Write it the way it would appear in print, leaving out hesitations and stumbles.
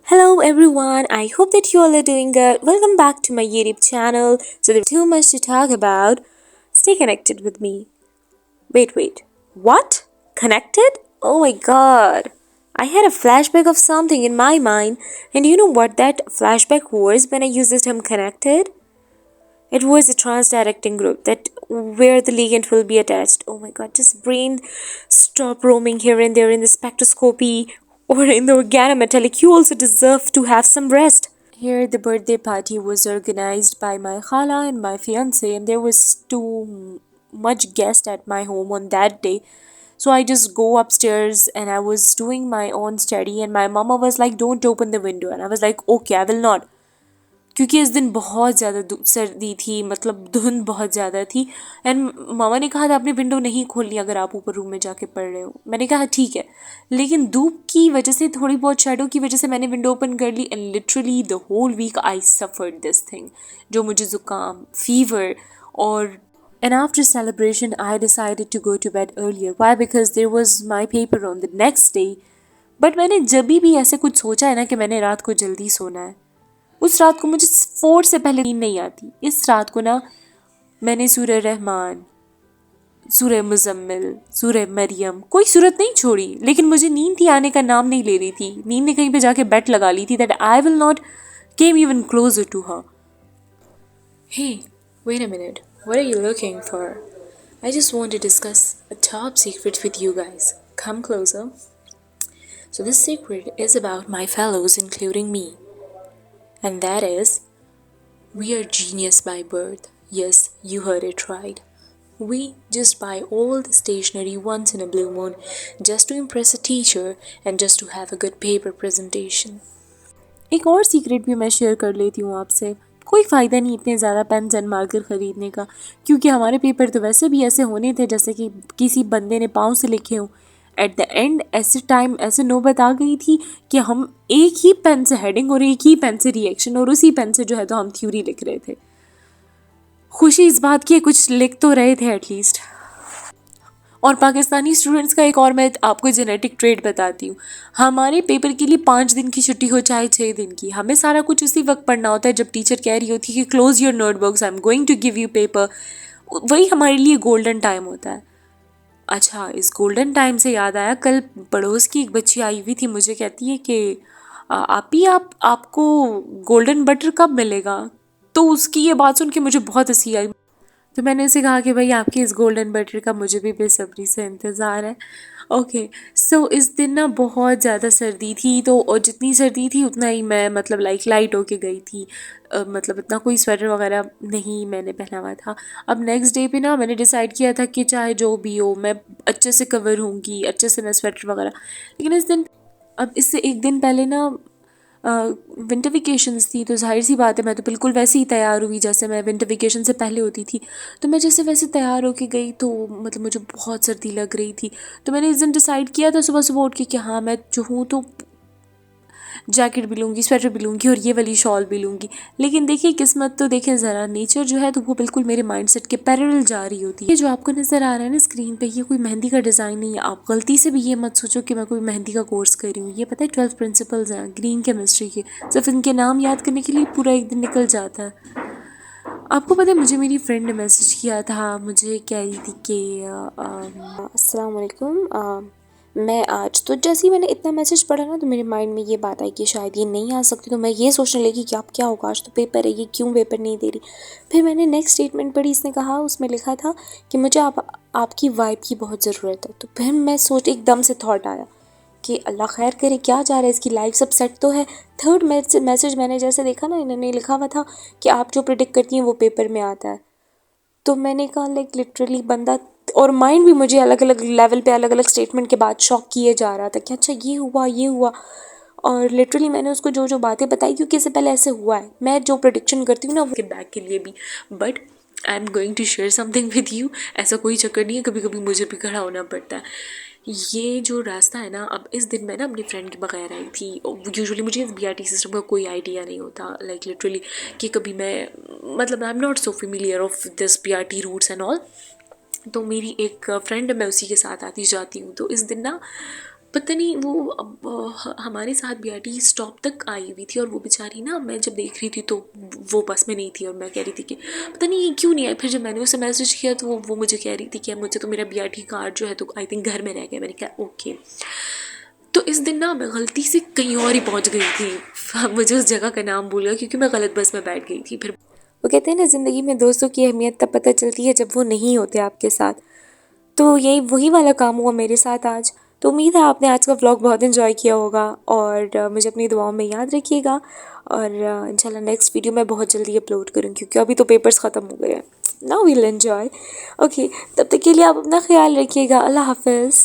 Hello everyone, I hope that you all are doing good. Welcome back to my YouTube channel. So there's too much to talk about. Stay connected with me. Wait. What? Connected? Oh my god. I had a flashback of something in my mind, and you know what that flashback was when I used the term connected? It was a trans-directing group that where the ligand will be attached. Oh my god, just brain stop roaming here and there in the spectroscopy or in the organometallic. You also deserve to have some rest. Here, the birthday party was organized by my khala and my fiance, and there was too much guest at my home on that day. So I just go upstairs and I was doing my own study, and my mama was like, "Don't open the window," and I was like, "Okay, I will not." क्योंकि इस दिन बहुत ज़्यादा सर्दी थी, मतलब धुंध बहुत ज़्यादा थी। एंड मामा ने कहा था आपने विंडो नहीं खोलनी अगर आप ऊपर रूम में जाके पढ़ रहे हो। मैंने कहा ठीक है, लेकिन धूप की वजह से, थोड़ी बहुत शेडो की वजह से मैंने विंडो ओपन कर ली, and literally the whole week I suffered this thing, जो मुझे ज़ुकाम, फीवर और And after celebration, I decided to go to bed earlier. Why? Because there was my paper on the next day. But मैंने जब भी ऐसे कुछ सोचा है ना कि मैंने रात को जल्दी सोना है, उस रात को मुझे 4 से पहले नींद नहीं आती। इस रात को ना मैंने सूरह रहमान, सूरह मुजम्मिल, सूरह मरियम, कोई सूरत नहीं छोड़ी, लेकिन मुझे नींद ही आने का नाम नहीं ले रही थी। नींद ने कहीं पे जाके बेट लगा ली थी, that I will not came even closer to her. Hey, wait a minute. What are you looking for? I just want to discuss a top secret with you guys. Come closer. So this secret is about my fellows, including me. And that is, we are genius by birth. Yes, you heard it right. We just buy all the stationery once in a blue moon just to impress a teacher and just to have a good paper presentation. एक और secret भी मैं share कर लेती हूँ आपसे। कोई फ़ायदा नहीं इतने ज़्यादा पेन्स एंड मार्कर ख़रीदने का, क्योंकि हमारे पेपर तो वैसे भी ऐसे होने थे जैसे कि किसी बंदे ने पाँव से लिखे हों। एट द एंड ऐसे नौबत आ गई थी कि हम एक ही पेन से हेडिंग और एक ही पेन से रिएक्शन और उसी पेन से जो है तो हम थ्योरी लिख रहे थे। खुशी इस बात की कुछ लिख तो रहे थे एटलीस्ट। और पाकिस्तानी स्टूडेंट्स का एक और मैं आपको जेनेटिक ट्रेड बताती हूँ। हमारे पेपर के लिए 5 दिन की छुट्टी हो चाहे 6 दिन की, हमें सारा कुछ उसी वक्त पढ़ना होता है जब टीचर कह रही होती है कि close your notebooks, I am going to give you paper. वही हमारे लिए गोल्डन टाइम होता है। अच्छा, इस गोल्डन टाइम से याद आया, कल पड़ोस की एक बच्ची आई हुई थी, मुझे कहती है कि आपको गोल्डन बटर कब मिलेगा? तो उसकी ये बात सुन के मुझे बहुत हंसी आई। तो मैंने उसे कहा कि भाई आपकी इस गोल्डन बटर का मुझे भी बेसब्री से इंतज़ार है। ओके, सो इस दिन ना बहुत ज़्यादा सर्दी थी, तो और जितनी सर्दी थी उतना ही मैं मतलब लाइट होके गई थी। मतलब इतना कोई स्वेटर वगैरह नहीं मैंने पहना हुआ था। अब नेक्स्ट डे पे ना मैंने डिसाइड किया था कि चाहे जो भी हो मैं अच्छे से कवर होंगी, अच्छे से मैं स्वेटर वगैरह। लेकिन इस दिन, अब इससे एक दिन पहले ना विंटर वेकेशंस थी, तो ज़ाहिर सी बात है मैं तो बिल्कुल वैसे ही तैयार हुई जैसे मैं विंटर वेकेशन से पहले होती थी। तो मैं जैसे वैसे तैयार होके गई, तो मतलब मुझे बहुत सर्दी लग रही थी। तो मैंने इस दिन डिसाइड किया था सुबह सुबह उठ के कि हाँ मैं जो हूँ तो जैकेट भी लूँगी, स्वेटर भी लूँगी और ये वाली शॉल भी लूँगी। लेकिन देखिए किस्मत तो देखें ज़रा, नेचर जो है तो वो बिल्कुल मेरे माइंडसेट के पैरेलल जा रही होती है। ये जो आपको नज़र आ रहा है ना स्क्रीन पे, ये कोई मेहंदी का डिज़ाइन नहीं है। आप गलती से भी ये मत सोचो कि मैं कोई मेहंदी का कोर्स कर रही हूँ। ये पता है 12 प्रिंसिपल्स हैं ग्रीन केमिस्ट्री के, सिर्फ इनके नाम याद करने के लिए पूरा एक दिन निकल जाता है। आपको पता है मुझे मेरी फ्रेंड ने मैसेज किया था, मुझे कह रही थी कि अस्सलाम वालेकुम, मैं आज तो जैसे ही मैंने इतना मैसेज पढ़ा ना तो मेरे माइंड में ये बात आई कि शायद ये नहीं आ सकती, तो मैं ये सोचने लगी कि अब क्या होगा, आज तो पेपर है, ये क्यों पेपर नहीं दे रही। फिर मैंने नेक्स्ट स्टेटमेंट पढ़ी, इसने कहा, उसमें लिखा था कि मुझे आपकी वाइब की बहुत ज़रूरत है। तो फिर मैं सोच एकदम से थॉट आया कि अल्लाह खैर करे, क्या जा रहा है इसकी लाइफ, सब सेट तो है। थर्ड मैसेज मैंने जैसे देखा ना, इन्होंने लिखा हुआ था कि आप जो प्रिडिक्ट करती हैं वो पेपर में आता है। तो मैंने कहा लाइक लिटरली बंदा, और माइंड भी मुझे अलग अलग लेवल पे अलग अलग स्टेटमेंट के बाद शॉक किए जा रहा था कि अच्छा ये हुआ। और लिटरली मैंने उसको जो जो बातें बताई, क्योंकि इससे पहले ऐसे हुआ है, मैं जो प्रोडिक्शन करती हूँ ना वो बैक के लिए भी। But I am going to share something with you. ऐसा कोई चक्कर नहीं है, कभी कभी मुझे भी खड़ा होना पड़ता है। ये जो रास्ता है ना, अब इस दिन मैं ना अपनी फ्रेंड के बगैर आई थी। यूजुअली मुझे इस BRT सिस्टम का कोई आइडिया नहीं होता, लाइक लिटरली कि कभी मैं, मतलब I am not so familiar of this BRT routes and all. तो मेरी एक फ्रेंड है, मैं उसी के साथ आती जाती हूँ। तो इस दिन ना, पता नहीं वो हमारे साथ बीआरटी स्टॉप तक आई हुई थी और वो बेचारी ना, मैं जब देख रही थी तो वो बस में नहीं थी और मैं कह रही थी कि पता नहीं ये क्यों नहीं आई। फिर जब मैंने उसे मैसेज किया तो वो मुझे कह रही थी कि मुझे तो मेरा बीआरटी कार्ड जो है तो आई थिंक घर में रह गया। मैंने कहा ओके। तो इस दिन ना मैं गलती से कहीं और ही पहुंच गई थी। मुझे उस जगह का नाम भूल गया क्योंकि मैं गलत बस में बैठ गई थी। फिर वो कहते हैं ना, ज़िंदगी में दोस्तों की अहमियत तब पता चलती है जब वो नहीं होते आपके साथ। तो यही वही वाला काम हुआ मेरे साथ आज। तो उम्मीद है आपने आज का व्लॉग बहुत इन्जॉय किया होगा और मुझे अपनी दुआओं में याद रखिएगा। और इंशाल्लाह नेक्स्ट वीडियो मैं बहुत जल्दी अपलोड करूँ क्योंकि अभी तो पेपर्स ख़त्म हो गए हैं। Now we'll enjoy. ओके, तब तक के लिए आप अपना ख्याल रखिएगा। अल्लाह हाफ़िज़।